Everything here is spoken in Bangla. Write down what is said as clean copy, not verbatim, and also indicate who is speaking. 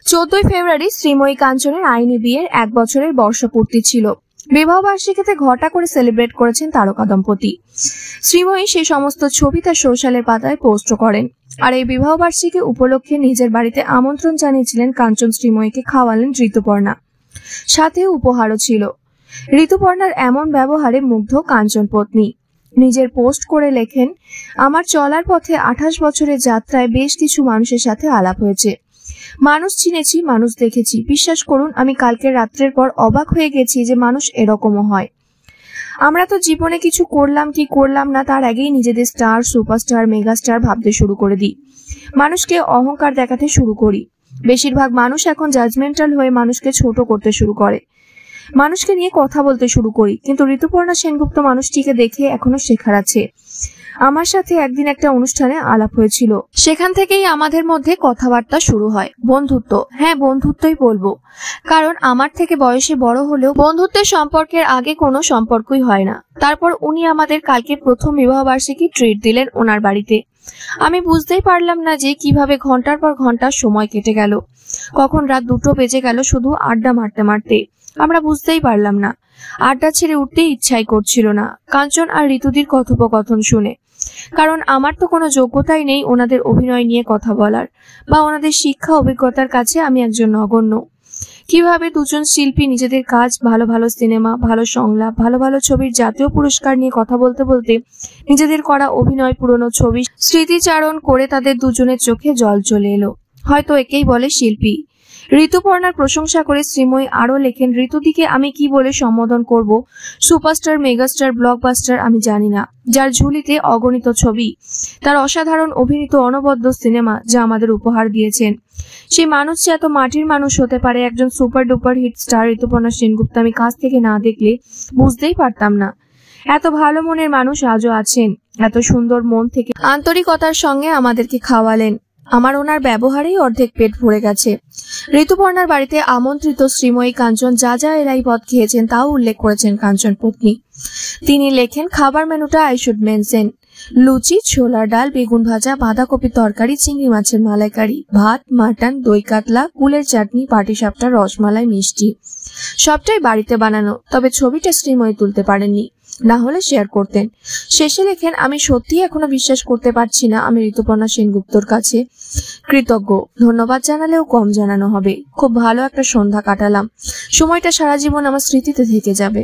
Speaker 1: 14ই ফেব্রুয়ারি শ্রীময়ী কাঞ্চনের আইনি বিয়ের 1 বছরের বর্ষপূর্তি ছিল। বিবাহ বার্ষিকীতে ঘটা করে সেলিব্রেট করেছেন তারকা দম্পতি। শ্রীময়ী সেই সমস্ত ছবি তার সোশ্যালের পাতায় পোস্ট করেন। আর এই বিবাহ বার্ষিকী উপলক্ষে নিজের বাড়িতে আমন্ত্রণ জানিয়েছিলেন কাঞ্চন শ্রীময়ীকে, খাওয়ালেন ঋতুপর্ণা, সাথে উপহারও ছিল। ঋতুপর্ণার এমন ব্যবহারে মুগ্ধ কাঞ্চন পত্নী। নিজের পোস্ট করে লেখেন, আমার চলার পথে 28 বছরের যাত্রায় বেশ কিছু মানুষের সাথে আলাপ হয়েছে, মানুষ চিনেছি, মানুষ দেখেছি। বিশ্বাস করুন, আমি কালকের রাত্রের পর অবাক হয়ে গেছি যে মানুষ এরকমও হয়। আমরা তো জীবনে কিছু করলাম কি করলাম না তার আগেই নিজেদের স্টার, সুপারস্টার, মেগাস্টার ভাবতে শুরু করে দিই। মানুষকে অহংকার দেখাতে শুরু করি। বেশিরভাগ মানুষ এখন জাজমেন্টাল হয়ে মানুষকে ছোট করতে শুরু করে, মানুষকে নিয়ে কথা বলতে শুরু করি। কিন্তু ঋতুপর্ণা সেনগুপ্ত মানুষটিকে দেখে এখনো শেখার আছে। আমার সাথে একদিন একটা অনুষ্ঠানে আলাপ হয়েছিল, সেখান থেকেই আমাদের মধ্যে কথাবার্তা শুরু হয়। বন্ধুত্ব, হ্যাঁ বন্ধুত্বই বলবো, কারণ আমার থেকে বয়সে বড় হলেও বন্ধুত্বের সম্পর্কের আগে কোনো সম্পর্কই হয় না। তারপর উনি আমাদের কালকে প্রথম বিবাহ বার্ষিকী ট্রিট দিলেন ওনার বাড়িতে। আমি বুঝতেই পারলাম না যে কিভাবে ঘন্টার পর ঘন্টা সময় কেটে গেল, কখন রাত 2টো বেজে গেল শুধু আড্ডা মারতে মারতে। আমরা বুঝতেই পারলাম না, আড্ডা ছেড়ে উঠতে ইচ্ছাই করছিল না কাঞ্চন আর ঋতুদির কথোপকথন শুনে। কারণ আমার তো কোনো যোগ্যতাই নেই ওনাদের অভিনয় নিয়ে কথা বলার, বা ওনাদের শিক্ষা অভিজ্ঞতার কাছে আমি একজন নগণ্য। কিভাবে দুজন শিল্পী নিজেদের কাজ, ভালো ভালো সিনেমা, ভালো সংলাপ, ভালো ভালো ছবির জাতীয় পুরস্কার নিয়ে কথা বলতে বলতে নিজেদের করা অভিনয়, পুরনো ছবি স্মৃতিচারণ করে তাদের দুজনের চোখে জল চলে এলো। হয়তো একেই বলে শিল্পী। ঋতুপর্ণার প্রশংসা করে শ্রীময়ী আরো লেখেন, ঋতুদিকে আমি কি বলে সম্বোধন করব? সুপারস্টার, মেগাস্টার, ব্লকবাস্টার আমি জানি না, যার ঝুলিতে অগণিত ছবি, তার অসাধারণ অভিনীত অনবদ্য সিনেমা যা আমাদের উপহার দিয়েছেন। সেই মানুষ যে এত মাটির মানুষ হতে পারে, একজন super duper hit star Rituparna Sengupta আমি কাছ থেকে না দেখলে বুঝতেই পারতাম না। এত ভালো মনের মানুষ আজও আছেন, এত সুন্দর মন থেকে আন্তরিকতার সঙ্গে আমাদেরকে খাওয়ালেন। আমার ওনার ব্যবহারেই অর্ধেক পেট ভরে গেছে। ঋতুপর্ণার বাড়িতে আমন্ত্রিত শ্রীময়ী কাঞ্চন যা যা এলাই পদ খেয়েছেন তাও উল্লেখ করেছেন কাঞ্চন পত্নী। তিনি লেখেন, খাবার মেনুটা আই শুড মেনশন: লুচি, ছোলার ডাল, বেগুন ভাজা, বাঁধাকপি তরকারি, চিংড়ি মাছের মালাইকারি, ভাত, মাটন, দই কাতলা, কুলের চাটনি, পাটিসাপটা, রসমালাই, মিষ্টি, সবটাই বাড়িতে বানানো। তবে ছবিটা শ্রীময়ী তুলতে পারেননি, না হলে শেয়ার করতেন। শেষে লেখেন, আমি সত্যি এখনো বিশ্বাস করতে পারছি না আমি ঋতুপর্ণা সেনগুপ্তর কাছে কৃতজ্ঞ। ধন্যবাদ জানালেও কম জানানো হবে। খুব ভালো একটা সন্ধ্যা কাটালাম, সময়টা সারা জীবন আমার স্মৃতিতে থেকে যাবে।